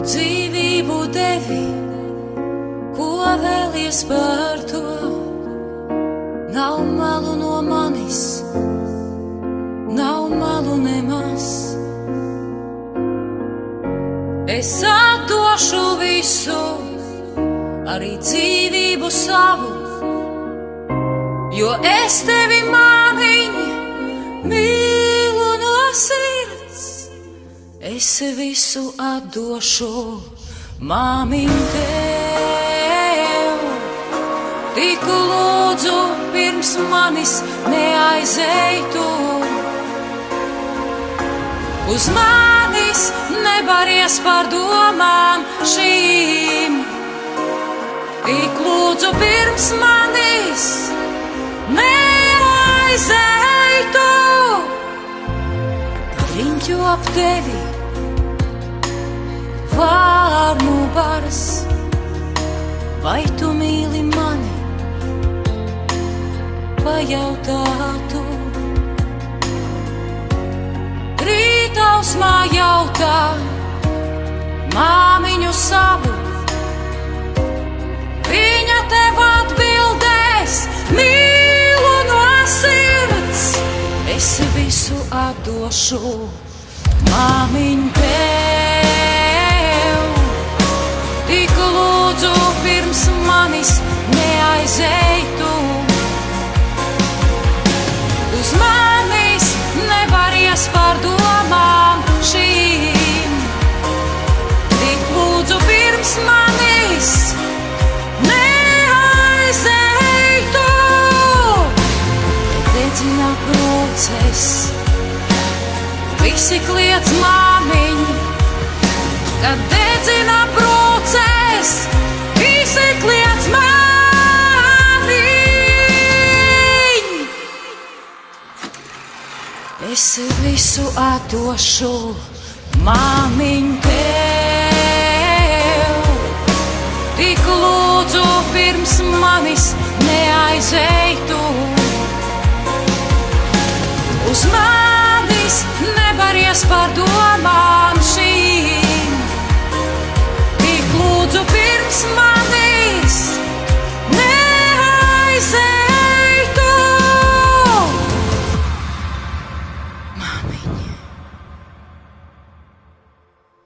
dzīvību devi, ko vēlies par to? Nav malu no manis, nav malu nemaz. Es atdošu visu, arī dzīvību savu, jo es tevi, māmiņa, mīlu no sirds. Es visu atdošu, māmiņ, tev. Tik lūdzu, pirms manis neaizej tu. Uz manis nebaries par domām šīm. Tik lūdzu, pirms manis neaizej tu. Riņķu ap tevi vārnu baras, vai tu mīli mani? Pajautātu. Rītausmā jautā māmiņu savu, viņa tev atbildēs, mīlu no sirds. Es visu atdošu, māmiņ, tev. Tik lūdzu, pirms manis neaizej tu. Uz manis nebaries par domām šīm. Tik lūdzu, pirms manis neaizej tu. Dedzina process, visi kliedz māmiņ. Kad dedzina process, visi kliedz māmiņ. Es visu atdošu, māmiņ, tev. Tik lūdzu, pirms manis neaizej tu. Uz manis nebaries par domām šīm. Tik lūdzu, pirms manis neaizej tu. Māmiņa.